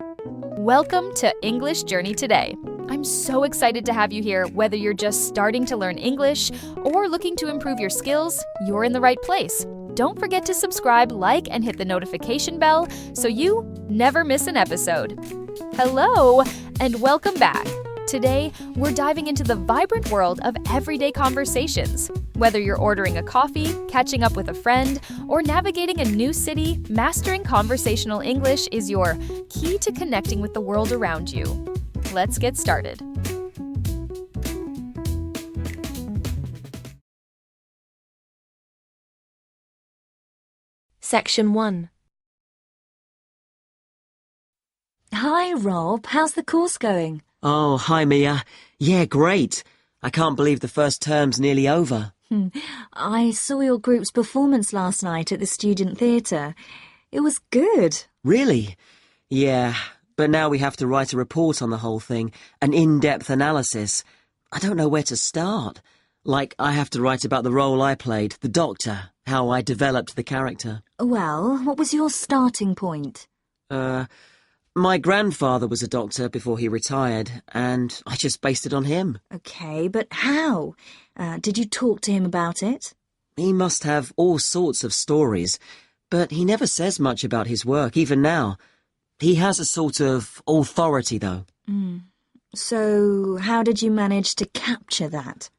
Welcome to English Journey Today. I'm so excited to have you here. Whether you're just starting to learn English or looking to improve your skills, you're in the right place. Don't forget to subscribe, like, and hit the notification bell so you never miss an episode. Hello, and welcome back. Today, we're diving into the vibrant world of everyday conversations. Whether you're ordering a coffee, catching up with a friend, or navigating a new city, mastering conversational English is your key to connecting with the world around you. Let's get started. Section 1. Hi, Rob. How's the course going? Oh, hi, Mia. Yeah, great. I can't believe the first term's nearly over. I saw your group's performance last night at the student theatre. It was good. Really? Yeah, but now we have to write a report on the whole thing, an in-depth analysis. I don't know where to start. Like, I have to write about the role I played, the doctor, how I developed the character. Well, what was your starting point? My grandfather was a doctor before he retired, and I just based it on him. Okay, but how? Did you talk to him about it? He must have all sorts of stories, but he never says much about his work, even now. He has a sort of authority, though. So, how did you manage to capture that?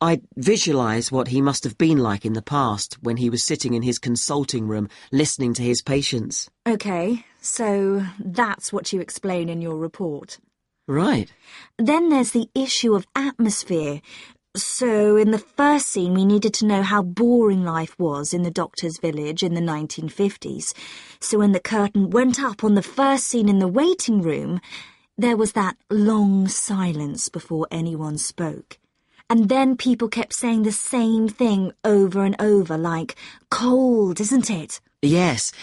I'd visualise what he must have been like in the past when he was sitting in his consulting room listening to his patients. Okay, so that's what you explain in your report. Right. Then there's the issue of atmosphere. So in the first scene we needed to know how boring life was in the doctor's village in the 1950s. So when the curtain went up on the first scene in the waiting room, there was that long silence before anyone spoke. And then people kept saying the same thing over and over, like, cold, isn't it? Yes,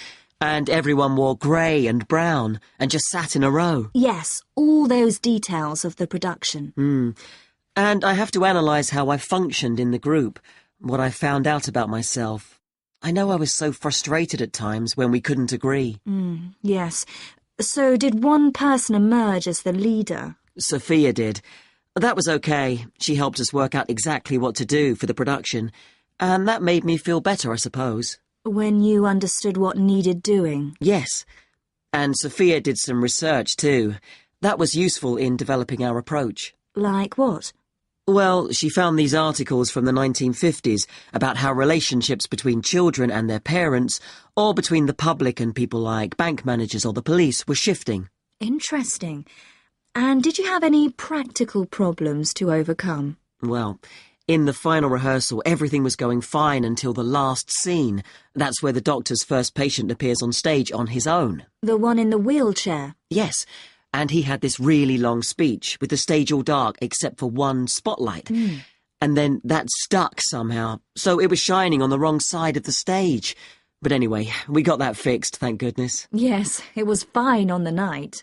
and everyone wore grey and brown and just sat in a row. Yes, all those details of the production. And I have to analyse how I functioned in the group, what I found out about myself. I know I was so frustrated at times when we couldn't agree. Yes. So did one person emerge as the leader? Sophia did. That was okay. She helped us work out exactly what to do for the production, and that made me feel better, I suppose. When you understood what needed doing? Yes. And Sophia did some research too. That was useful in developing our approach. Like what? Well, she found these articles from the 1950s about how relationships between children and their parents, or between the public and people like bank managers or the police, were shifting. Interesting. And did you have any practical problems to overcome? Well, in the final rehearsal, everything was going fine until the last scene. That's where the doctor's first patient appears on stage on his own. The one in the wheelchair? Yes, and he had this really long speech with the stage all dark except for one spotlight. And then that stuck somehow, so it was shining on the wrong side of the stage. But anyway, we got that fixed, thank goodness. Yes, it was fine on the night.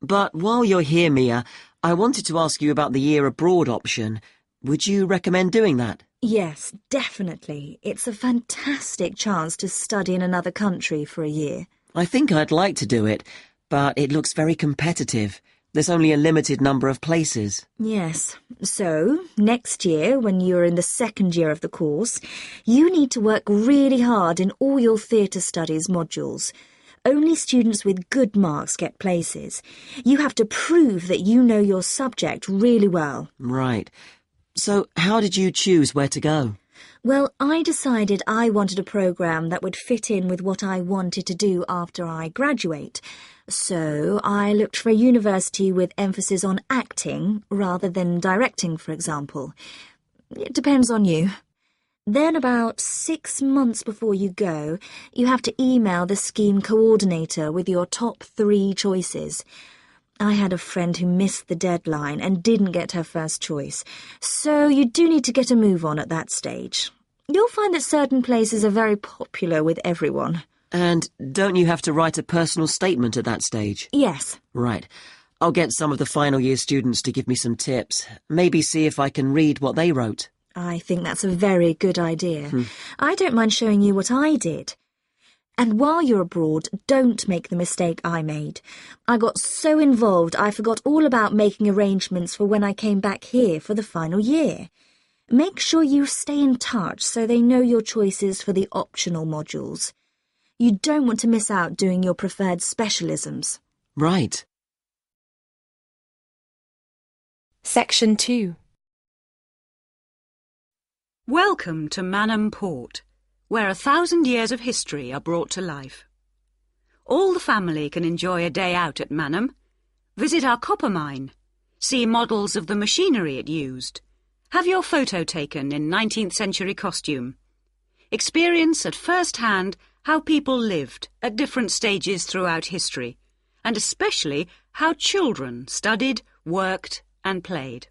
But while you're here, Mia, I wanted to ask you about the year abroad option. Would you recommend doing that? Yes, definitely. It's a fantastic chance to study in another country for a year. I think I'd like to do it, but it looks very competitive. There's only a limited number of places. Yes. So, next year, when you're in the second year of the course, you need to work really hard in all your theatre studies modules. Only students with good marks get places. You have to prove that you know your subject really well. Right. So how did you choose where to go? Well, I decided I wanted a programme that would fit in with what I wanted to do after I graduate. So I looked for a university with emphasis on acting rather than directing, for example. It depends on you. Then about 6 months before you go, you have to email the scheme coordinator with your top 3 choices. I had a friend who missed the deadline and didn't get her first choice, so you do need to get a move on at that stage. You'll find that certain places are very popular with everyone. And don't you have to write a personal statement at that stage? Yes. Right. I'll get some of the final year students to give me some tips. Maybe see if I can read what they wrote. I think that's a very good idea. I don't mind showing you what I did. And while you're abroad, don't make the mistake I made. I got so involved I forgot all about making arrangements for when I came back here for the final year. Make sure you stay in touch so they know your choices for the optional modules. You don't want to miss out doing your preferred specialisms. Right. Section 2. Welcome to Manham Port, where 1,000 years of history are brought to life. All the family can enjoy a day out at Manham. Visit our copper mine. See models of the machinery it used. Have your photo taken in 19th century costume. Experience at first hand how people lived at different stages throughout history, and especially how children studied, worked and played.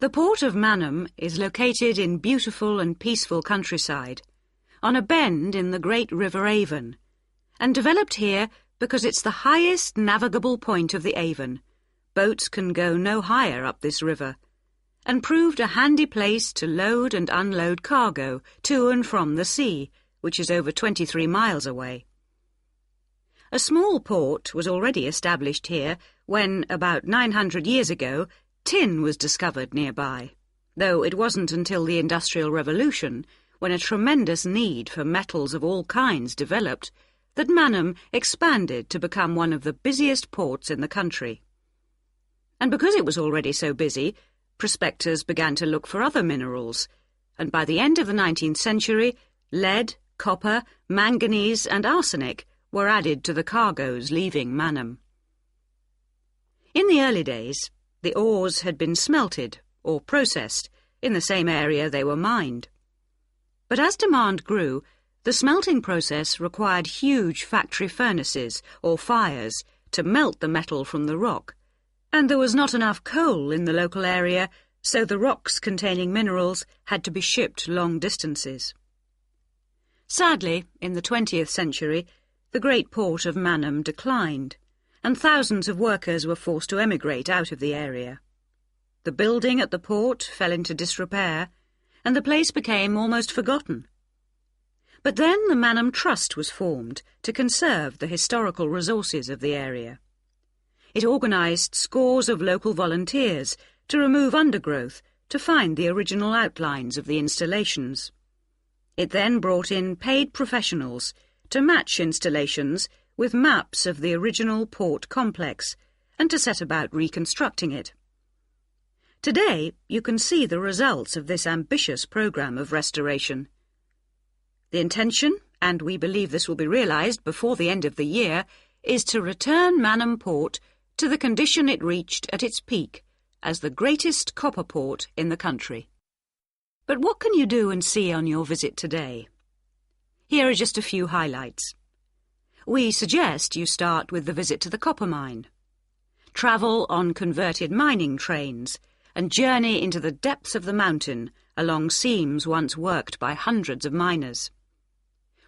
The port of Manham is located in beautiful and peaceful countryside, on a bend in the great River Avon, and developed here because it's the highest navigable point of the Avon. Boats can go no higher up this river, and proved a handy place to load and unload cargo to and from the sea, which is over 23 miles away. A small port was already established here when, about 900 years ago, tin was discovered nearby, though it wasn't until the Industrial Revolution, when a tremendous need for metals of all kinds developed, that Manham expanded to become one of the busiest ports in the country. And because it was already so busy, prospectors began to look for other minerals, and by the end of the 19th century, lead, copper, manganese and arsenic were added to the cargoes leaving Manham. In the early days, the ores had been smelted or processed in the same area they were mined. But as demand grew, the smelting process required huge factory furnaces or fires to melt the metal from the rock, and there was not enough coal in the local area, so the rocks containing minerals had to be shipped long distances. Sadly, in the 20th century, the great port of Manham declined, and thousands of workers were forced to emigrate out of the area. The building at the port fell into disrepair, and the place became almost forgotten. But then the Manham Trust was formed to conserve the historical resources of the area. It organised scores of local volunteers to remove undergrowth to find the original outlines of the installations. It then brought in paid professionals to match installations with maps of the original port complex and to set about reconstructing it. Today, you can see the results of this ambitious programme of restoration. The intention, and we believe this will be realised before the end of the year, is to return Manham Port to the condition it reached at its peak as the greatest copper port in the country. But what can you do and see on your visit today? Here are just a few highlights. We suggest you start with the visit to the copper mine. Travel on converted mining trains and journey into the depths of the mountain along seams once worked by hundreds of miners.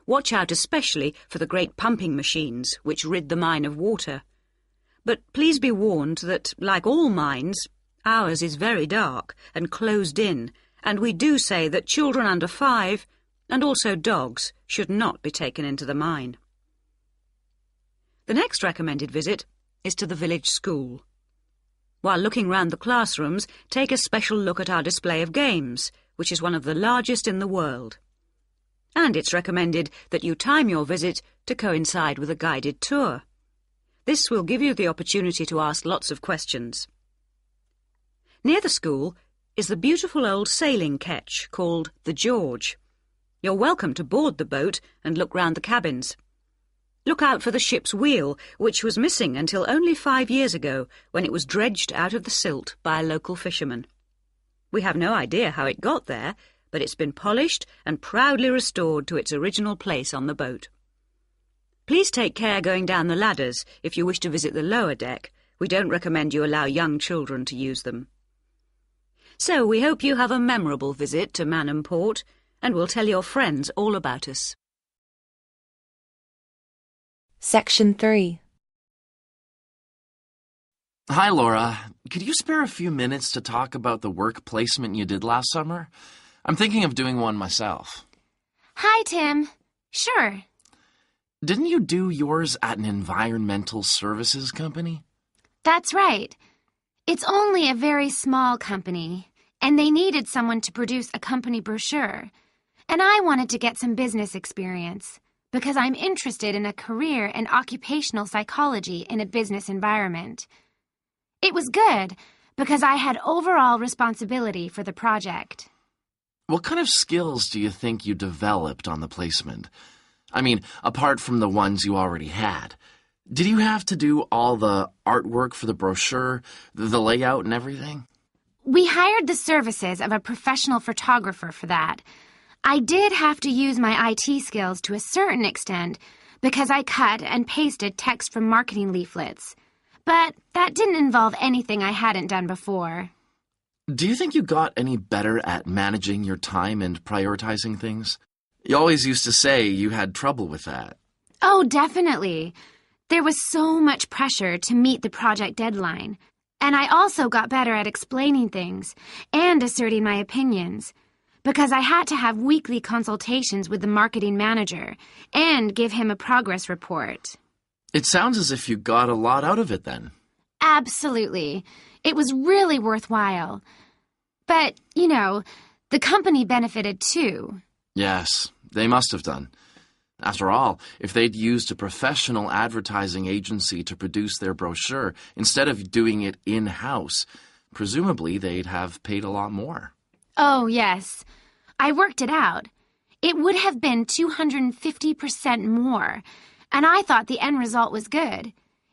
Watch out especially for the great pumping machines which rid the mine of water. But please be warned that, like all mines, ours is very dark and closed in, and we do say that children under 5 and also dogs should not be taken into the mine. The next recommended visit is to the village school. While looking round the classrooms, take a special look at our display of games, which is one of the largest in the world. And it's recommended that you time your visit to coincide with a guided tour. This will give you the opportunity to ask lots of questions. Near the school is the beautiful old sailing ketch called the George. You're welcome to board the boat and look round the cabins. Look out for the ship's wheel, which was missing until only 5 years ago, when it was dredged out of the silt by a local fisherman. We have no idea how it got there, but it's been polished and proudly restored to its original place on the boat. Please take care going down the ladders if you wish to visit the lower deck. We don't recommend you allow young children to use them. So we hope you have a memorable visit to Manham Port, and will tell your friends all about us. Section 3. Hi, Laura. Could you spare a few minutes to talk about the work placement you did last summer? I'm thinking of doing one myself. Hi, Tim. Sure. Didn't you do yours at an environmental services company? That's right. It's only a very small company, and they needed someone to produce a company brochure. And I wanted to get some business experience because I'm interested in a career in occupational psychology in a business environment. It was good because I had overall responsibility for the project. What kind of skills do you think you developed on the placement? I mean, apart from the ones you already had. Did you have to do all the artwork for the brochure, the layout and everything? We hired the services of a professional photographer for that. I did have to use my IT skills to a certain extent because I cut and pasted text from marketing leaflets. But that didn't involve anything I hadn't done before. Do you think you got any better at managing your time and prioritizing things? You always used to say you had trouble with that. Oh, definitely. There was so much pressure to meet the project deadline. And I also got better at explaining things and asserting my opinions, because I had to have weekly consultations with the marketing manager and give him a progress report. It sounds as if you got a lot out of it then. Absolutely. It was really worthwhile. But, the company benefited too. Yes, they must have done. After all, if they'd used a professional advertising agency to produce their brochure instead of doing it in-house, presumably they'd have paid a lot more. Oh, yes. I worked it out. It would have been 250% more, and I thought the end result was good,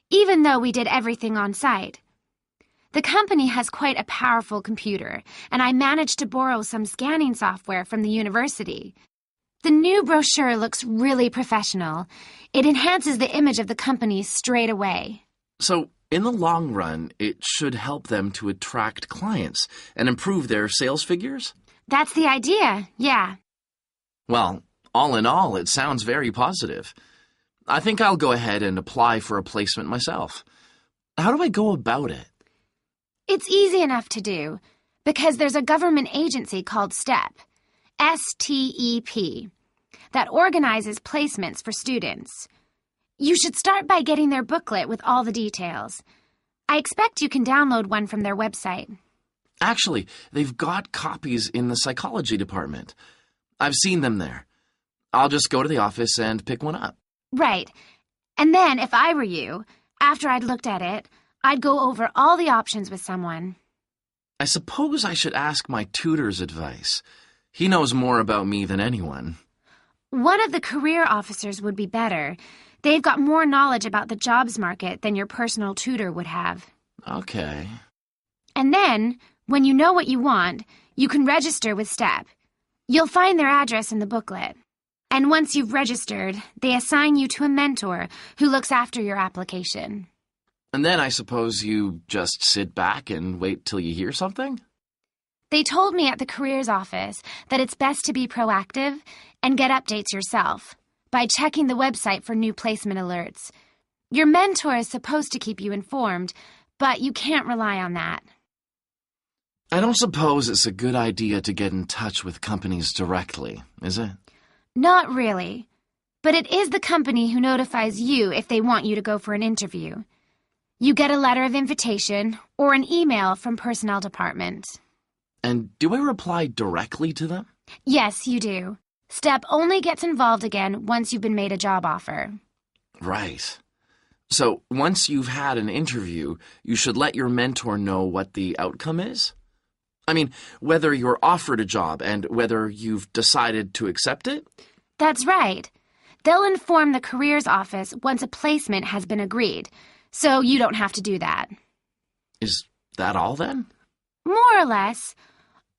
even though we did everything on site. The company has quite a powerful computer, and I managed to borrow some scanning software from the university. The new brochure looks really professional. It enhances the image of the company straight away. So, in the long run, it should help them to attract clients and improve their sales figures? That's the idea, yeah. Well, all in all, it sounds very positive. I think I'll go ahead and apply for a placement myself. How do I go about it? It's easy enough to do, because there's a government agency called STEP, S-T-E-P, that organizes placements for students. You should start by getting their booklet with all the details. I expect you can download one from their website. Actually, they've got copies in the psychology department. I've seen them there. I'll just go to the office and pick one up. Right. And then, if I were you, after I'd looked at it, I'd go over all the options with someone. I suppose I should ask my tutor's advice. He knows more about me than anyone. One of the career officers would be better. They've got more knowledge about the jobs market than your personal tutor would have. Okay. And then, when you know what you want, you can register with STEP. You'll find their address in the booklet. And once you've registered, they assign you to a mentor who looks after your application. And then I suppose you just sit back and wait till you hear something? They told me at the careers office that it's best to be proactive and get updates yourself by checking the website for new placement alerts. Your mentor is supposed to keep you informed, but you can't rely on that. I don't suppose it's a good idea to get in touch with companies directly, is it? Not really. But it is the company who notifies you if they want you to go for an interview. You get a letter of invitation or an email from personnel department. And do I reply directly to them? Yes, you do. STEP only gets involved again once you've been made a job offer. Right. So once you've had an interview, you should let your mentor know what the outcome is? I mean, whether you're offered a job and whether you've decided to accept it? That's right. They'll inform the careers office once a placement has been agreed, so you don't have to do that. Is that all then? More or less.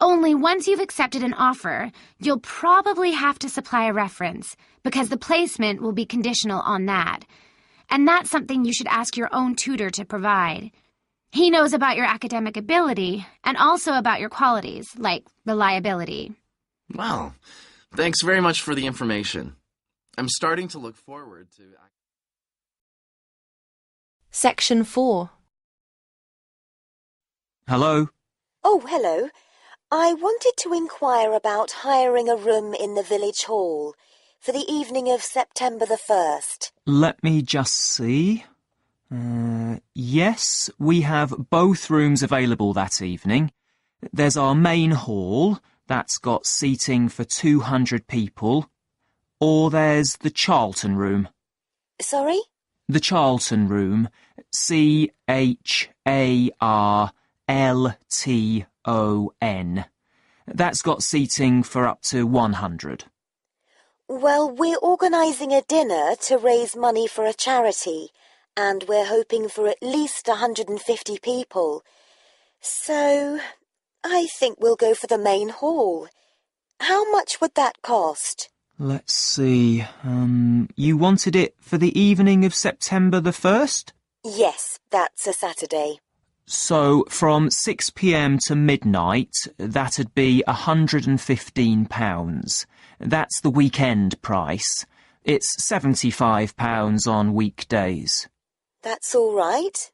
Only once you've accepted an offer, you'll probably have to supply a reference, because the placement will be conditional on that. And that's something you should ask your own tutor to provide. He knows about your academic ability and also about your qualities, like reliability. Well, thanks very much for the information. I'm starting to look forward to... Section 4. Hello? Oh, hello. I wanted to inquire about hiring a room in the village hall. for the evening of September the 1st? Let me just see. Yes, we have both rooms available that evening. There's our main hall, that's got seating for 200 people. Or there's the Charlton room. Sorry? The Charlton room. CHARLTON. That's got seating for up to 100. Well, we're organising a dinner to raise money for a charity, and we're hoping for at least 150 people. So, I think we'll go for the main hall. How much would that cost? Let's see. You wanted it for the evening of September the 1st? Yes, that's a Saturday. So, from 6 p.m. to midnight, that'd be £115. That's the weekend price. It's £75 on weekdays. That's all right.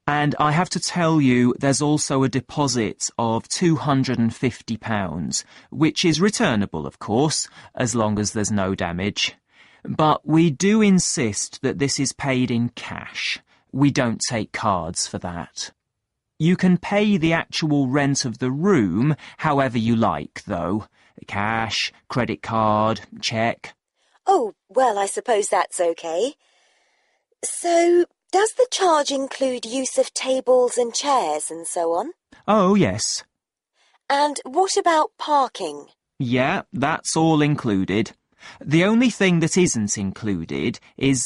And I have to tell you, there's also a deposit of £250, which is returnable, of course, as long as there's no damage. But we do insist that this is paid in cash. We don't take cards for that. You can pay the actual rent of the room however you like, though. Cash, credit card, cheque. Oh, well, I suppose that's okay. So, does the charge include use of tables and chairs and so on? Oh, yes. And what about parking? Yeah, that's all included. The only thing that isn't included is,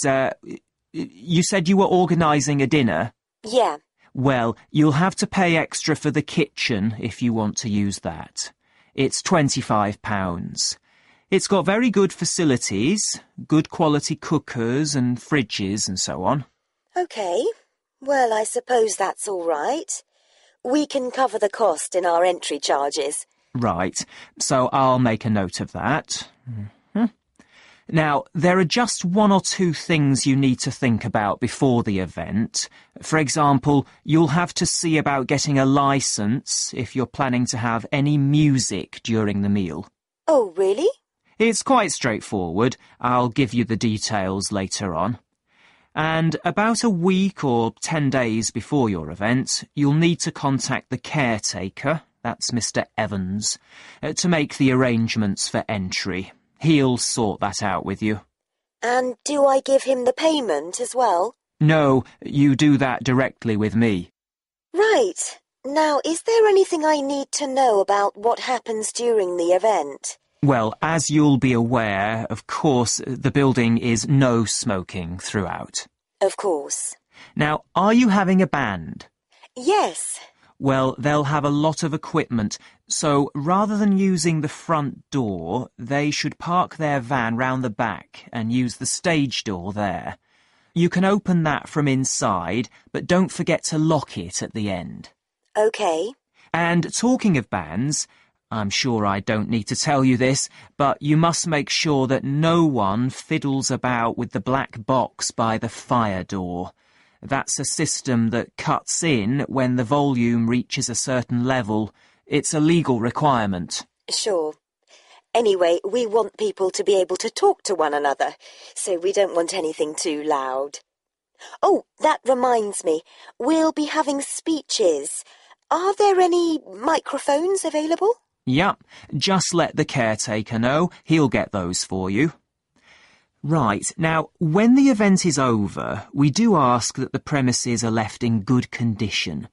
you said you were organising a dinner? Yeah. Well, you'll have to pay extra for the kitchen if you want to use that. It's £25. It's got very good facilities, good quality cookers and fridges and so on. OK. Well, I suppose that's all right. We can cover the cost in our entry charges. Right, so I'll make a note of that. Now, there are just one or two things you need to think about before the event. For example, you'll have to see about getting a licence if you're planning to have any music during the meal. Oh, really? It's quite straightforward. I'll give you the details later on. And about a week or 10 days before your event, you'll need to contact the caretaker, that's Mr. Evans, to make the arrangements for entry. He'll sort that out with you. And do I give him the payment as well? No, you do that directly with me. Right. Now, is there anything I need to know about what happens during the event? Well, as you'll be aware, of course, the building is no smoking throughout. Of course. Now, are you having a band? Yes. Well, they'll have a lot of equipment, so rather than using the front door, they should park their van round the back and use the stage door there. You can open that from inside, but don't forget to lock it at the end. OK. And talking of bands, I'm sure I don't need to tell you this, but you must make sure that no one fiddles about with the black box by the fire door. That's a system that cuts in when the volume reaches a certain level. It's a legal requirement. Sure. Anyway, we want people to be able to talk to one another, so we don't want anything too loud. Oh, that reminds me. We'll be having speeches. Are there any microphones available? Yep, just let the caretaker know. He'll get those for you. Right, now, when the event is over, we do ask that the premises are left in good condition.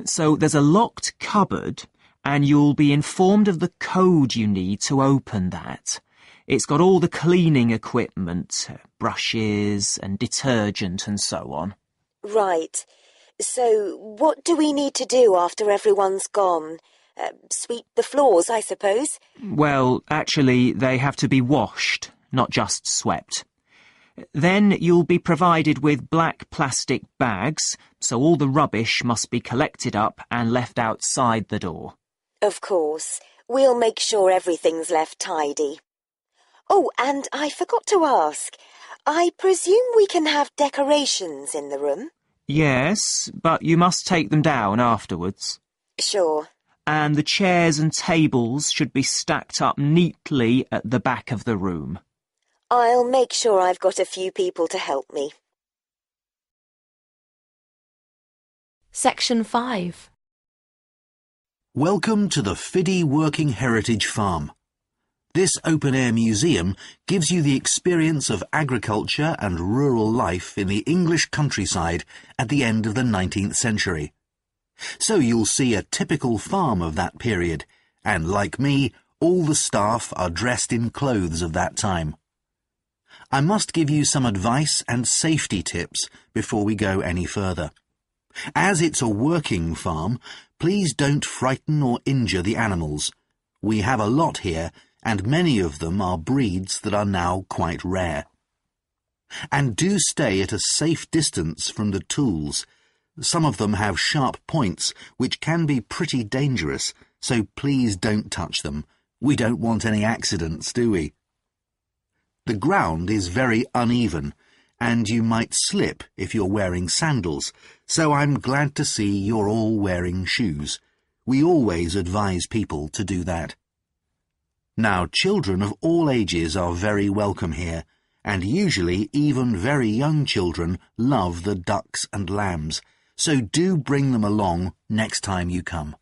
So there's a locked cupboard, and you'll be informed of the code you need to open that. It's got all the cleaning equipment, brushes and detergent and so on. Right. So what do we need to do after everyone's gone? Sweep the floors, I suppose? Well, actually, they have to be washed, not just swept. Then you'll be provided with black plastic bags, so all the rubbish must be collected up and left outside the door. Of course. We'll make sure everything's left tidy. Oh, and I forgot to ask. I presume we can have decorations in the room? Yes, but you must take them down afterwards. Sure. And the chairs and tables should be stacked up neatly at the back of the room. I'll make sure I've got a few people to help me. Section 5. Welcome to the Fiddy Working Heritage Farm. This open-air museum gives you the experience of agriculture and rural life in the English countryside at the end of the 19th century. So you'll see a typical farm of that period, and like me, all the staff are dressed in clothes of that time. I must give you some advice and safety tips before we go any further. As it's a working farm, please don't frighten or injure the animals. We have a lot here, and many of them are breeds that are now quite rare. And do stay at a safe distance from the tools. Some of them have sharp points, which can be pretty dangerous, so please don't touch them. We don't want any accidents, do we? The ground is very uneven, and you might slip if you're wearing sandals, so I'm glad to see you're all wearing shoes. We always advise people to do that. Now, children of all ages are very welcome here, and usually even very young children love the ducks and lambs, so do bring them along next time you come.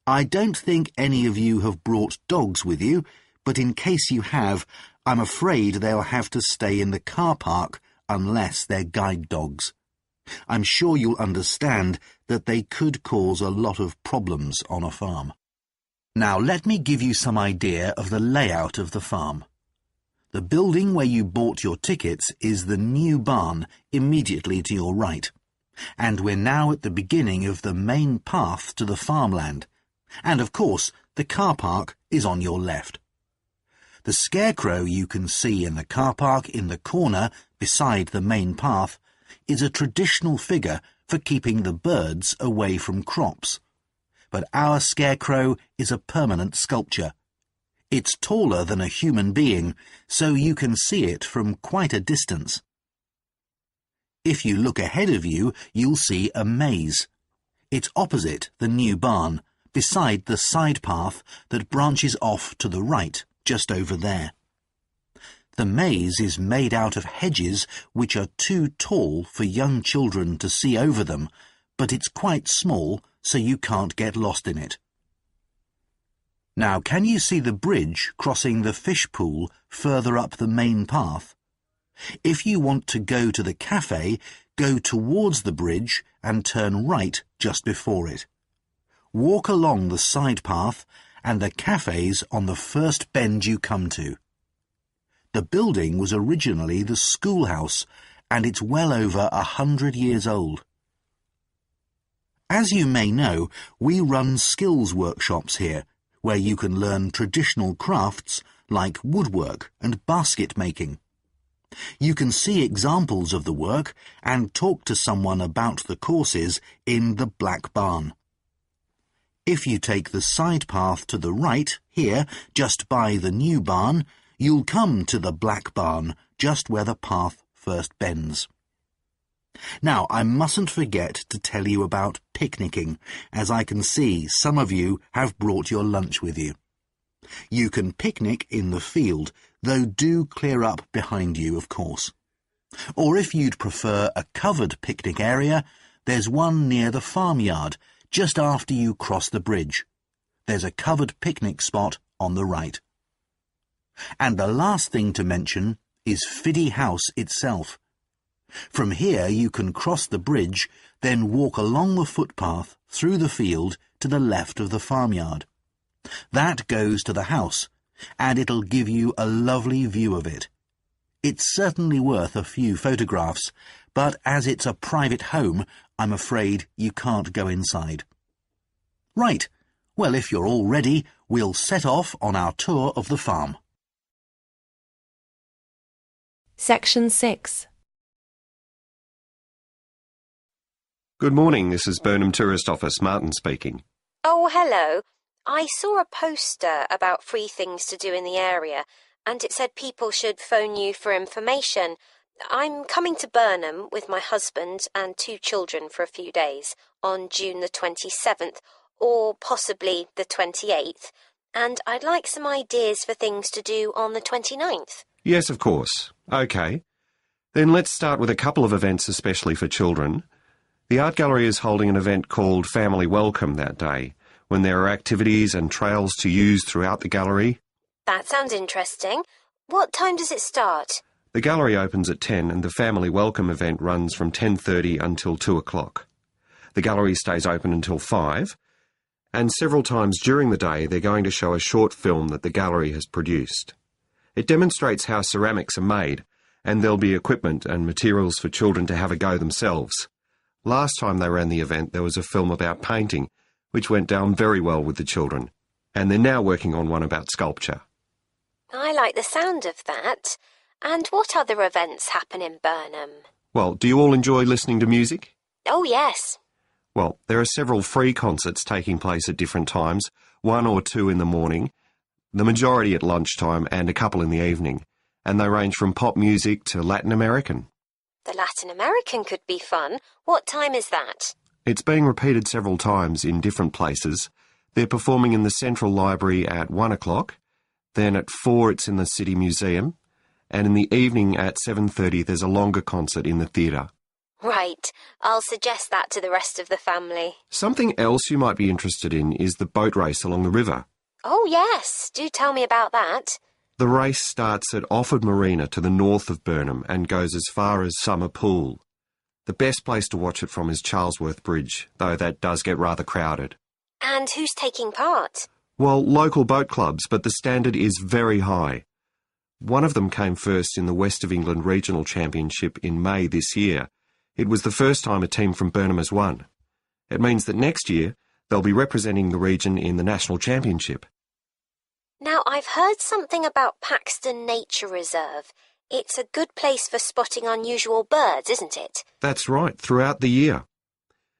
I don't think any of you have brought dogs with you, but in case you have, I'm afraid they'll have to stay in the car park unless they're guide dogs. I'm sure you'll understand that they could cause a lot of problems on a farm. Now let me give you some idea of the layout of the farm. The building where you bought your tickets is the new barn immediately to your right, and we're now at the beginning of the main path to the farmland, and of course the car park is on your left. The scarecrow you can see in the car park in the corner beside the main path is a traditional figure for keeping the birds away from crops. But our scarecrow is a permanent sculpture. It's taller than a human being, so you can see it from quite a distance. If you look ahead of you, you'll see a maze. It's opposite the new barn, beside the side path that branches off to the right, just over there. The maze is made out of hedges which are too tall for young children to see over them, but it's quite small, so you can't get lost in it. Now, can you see the bridge crossing the fish pool further up the main path? If you want to go to the cafe, go towards the bridge and turn right just before it. Walk along the side path, and the cafe's on the first bend you come to. The building was originally the schoolhouse, and it's well over 100 years old. As you may know, we run skills workshops here, where you can learn traditional crafts like woodwork and basket making. You can see examples of the work and talk to someone about the courses in the Black Barn. If you take the side path to the right, here, just by the new barn, you'll come to the Black Barn, just where the path first bends. Now, I mustn't forget to tell you about picnicking, as I can see some of you have brought your lunch with you. You can picnic in the field, though do clear up behind you, of course. Or if you'd prefer a covered picnic area, there's one near the farmyard, just after you cross the bridge. There's a covered picnic spot on the right. And the last thing to mention is Fiddy House itself. From here you can cross the bridge, then walk along the footpath through the field to the left of the farmyard. That goes to the house, and it'll give you a lovely view of it. It's certainly worth a few photographs, but as it's a private home, I'm afraid you can't go inside. Right, well, if you're all ready, we'll set off on our tour of the farm. Section 6. Good morning, this is Burnham Tourist Office, Martin speaking. Oh, hello. I saw a poster about free things to do in the area, and it said people should phone you for information. I'm coming to Burnham with my husband and 2 children for a few days on June the 27th, or possibly the 28th, and I'd like some ideas for things to do on the 29th. Yes, of course. OK. Then let's start with a couple of events especially for children. The art gallery is holding an event called Family Welcome that day, when there are activities and trails to use throughout the gallery. That sounds interesting. What time does it start? The gallery opens at 10 and the Family Welcome event runs from 10:30 until 2 o'clock. The gallery stays open until 5, and several times during the day they're going to show a short film that the gallery has produced. It demonstrates how ceramics are made, and there'll be equipment and materials for children to have a go themselves. Last time they ran the event there was a film about painting, which went down very well with the children, and they're now working on one about sculpture. I like the sound of that. And what other events happen in Burnham? Well, do you all enjoy listening to music? Oh, yes. Well, there are several free concerts taking place at different times, 1 or 2 in the morning, the majority at lunchtime and a couple in the evening, and they range from pop music to Latin American. The Latin American could be fun. What time is that? It's being repeated several times in different places. They're performing in the Central Library at 1 o'clock, then at 4 it's in the City Museum, and in the evening at 7:30 there's a longer concert in the theatre. Right. I'll suggest that to the rest of the family. Something else you might be interested in is the boat race along the river. Oh, yes. Do tell me about that. The race starts at Offord Marina to the north of Burnham and goes as far as Summer Pool. The best place to watch it from is Charlesworth Bridge, though that does get rather crowded. And who's taking part? Well, local boat clubs, but the standard is very high. One of them came first in the West of England Regional Championship in May this year. It was the first time a team from Burnham has won. It means that next year they'll be representing the region in the National Championship. Now, I've heard something about Paxton Nature Reserve. It's a good place for spotting unusual birds, isn't it? That's right, throughout the year.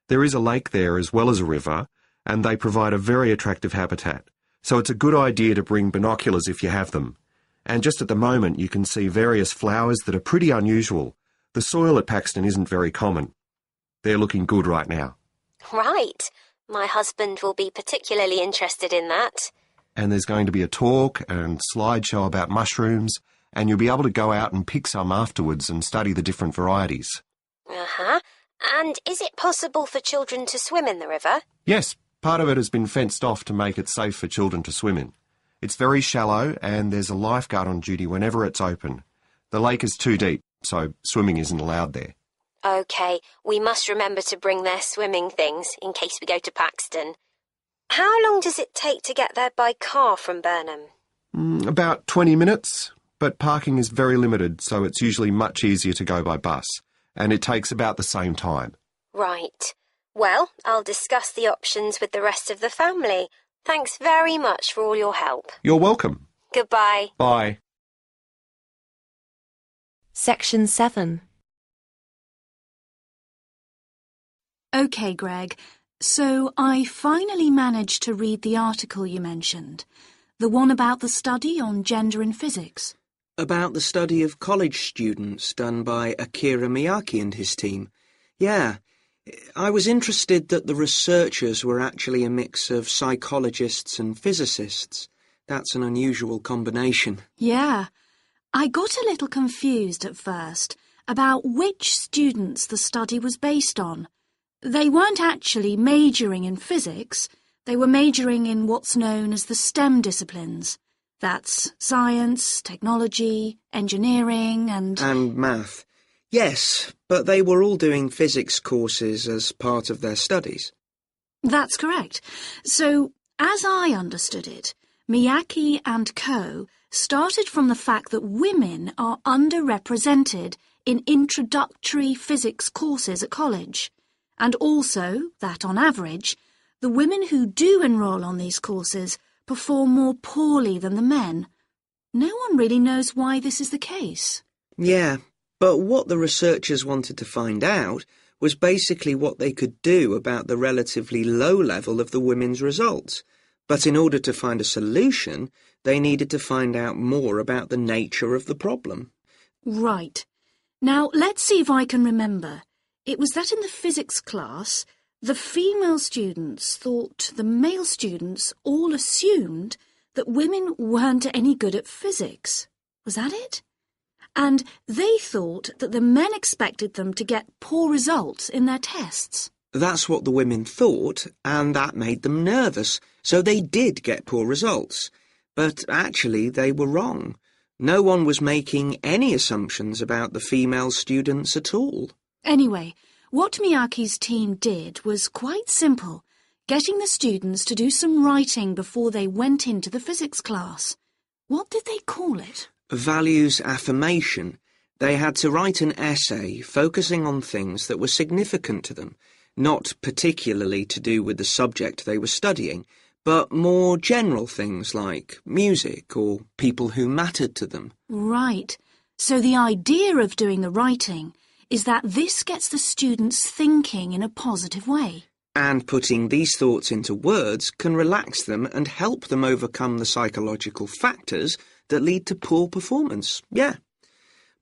There is a lake there as well as a river, and they provide a very attractive habitat. So it's a good idea to bring binoculars if you have them. And just at the moment you can see various flowers that are pretty unusual. The soil at Paxton isn't very common. They're looking good right now. Right. My husband will be particularly interested in that. And there's going to be a talk and slideshow about mushrooms, and you'll be able to go out and pick some afterwards and study the different varieties. Uh-huh. And is it possible for children to swim in the river? Yes, part of it has been fenced off to make it safe for children to swim in. It's very shallow and there's a lifeguard on duty whenever it's open. The lake is too deep, so swimming isn't allowed there. OK, we must remember to bring their swimming things in case we go to Paxton. How long does it take to get there by car from Burnham? About 20 minutes, but parking is very limited, so it's usually much easier to go by bus, and it takes about the same time. Right. Well, I'll discuss the options with the rest of the family. Thanks very much for all your help. You're welcome. Goodbye. Bye. Section 7. OK, Greg. So I finally managed to read the article you mentioned. The one about the study on gender in physics. About the study of college students done by Akira Miyake and his team. Yeah. I was interested that the researchers were actually a mix of psychologists and physicists. That's an unusual combination. Yeah. I got a little confused at first about which students the study was based on. They weren't actually majoring in physics. They were majoring in what's known as the STEM disciplines. That's science, technology, engineering and math. Yes, but they were all doing physics courses as part of their studies. That's correct. So, as I understood it, Miyake and co. started from the fact that women are underrepresented in introductory physics courses at college, and also that, on average, the women who do enroll on these courses perform more poorly than the men. No one really knows why this is the case. Yeah. But what the researchers wanted to find out was basically what they could do about the relatively low level of the women's results. But in order to find a solution, they needed to find out more about the nature of the problem. Right. Now, let's see if I can remember. It was that in the physics class, the female students thought the male students all assumed that women weren't any good at physics. Was that it? and they thought that the men expected them to get poor results in their tests. That's what the women thought, and that made them nervous, so they did get poor results. But actually they were wrong. No one was making any assumptions about the female students at all. Anyway, what Miyake's team did was quite simple, getting the students to do some writing before they went into the physics class. What did they call it? Values affirmation. They had to write an essay focusing on things that were significant to them, not particularly to do with the subject they were studying, but more general things like music or people who mattered to them. Right. So the idea of doing the writing is that this gets the students thinking in a positive way. And putting these thoughts into words can relax them and help them overcome the psychological factors that lead to poor performance. Yeah.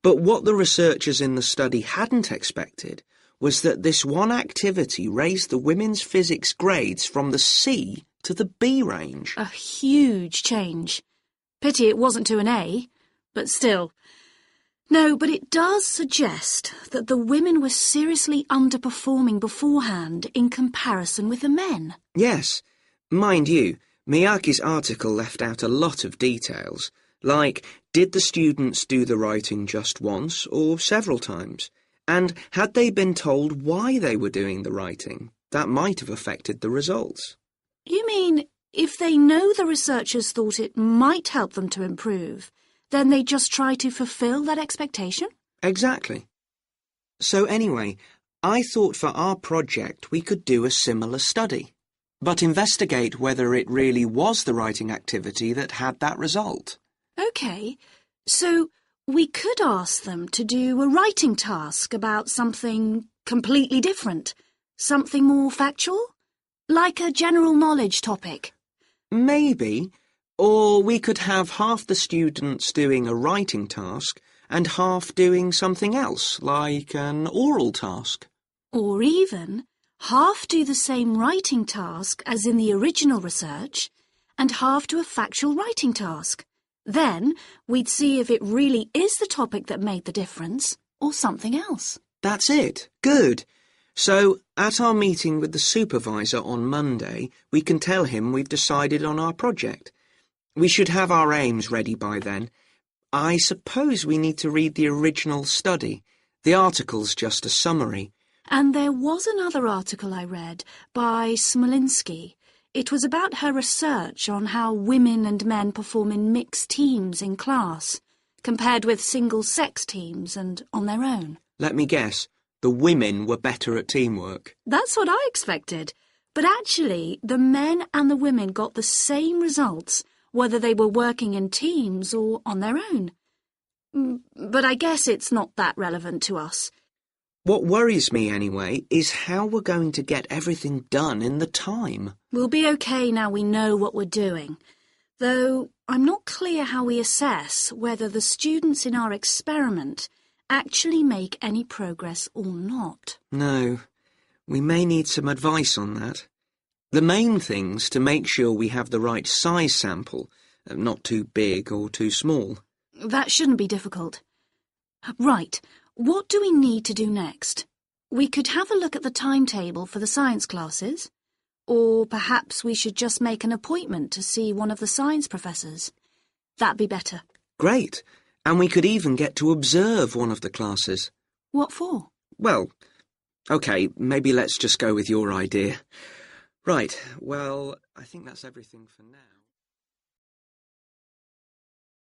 But what the researchers in the study hadn't expected was that this one activity raised the women's physics grades from the C to the B range. A huge change. Pity it wasn't to an A, but still. No, but it does suggest that the women were seriously underperforming beforehand in comparison with the men. Yes. Mind you, Miyake's article left out a lot of details, like did the students do the writing just once or several times? And had they been told why they were doing the writing? That might have affected the results. You mean if they know the researchers thought it might help them to improve, then they just try to fulfill that expectation? Exactly. So anyway, I thought for our project we could do a similar study, but investigate whether it really was the writing activity that had that result. OK, so we could ask them to do a writing task about something completely different, something more factual, like a general knowledge topic. Maybe. Or we could have half the students doing a writing task and half doing something else, like an oral task. Or even half do the same writing task as in the original research and half do a factual writing task. Then we'd see if it really is the topic that made the difference or something else. That's it. Good. So, at our meeting with the supervisor on Monday, we can tell him we've decided on our project. We should have our aims ready by then. I suppose we need to read the original study. The article's just a summary. And there was another article I read by Smolinski. It was about her research on how women and men perform in mixed teams in class, compared with single-sex teams and on their own. Let me guess. The women were better at teamwork. That's what I expected. But actually, the men and the women got the same results, whether they were working in teams or on their own. But I guess it's not that relevant to us. What worries me, anyway, is how we're going to get everything done in the time. We'll be okay now we know what we're doing. Though I'm not clear how we assess whether the students in our experiment actually make any progress or not. No, we may need some advice on that. The main thing's to make sure we have the right size sample, not too big or too small. That shouldn't be difficult. Right, what do we need to do next? We could have a look at the timetable for the science classes, or perhaps we should just make an appointment to see one of the science professors. That'd be better. Great, and we could even get to observe one of the classes. What for? Well, OK, maybe let's just go with your idea. Right, well, I think that's everything for now.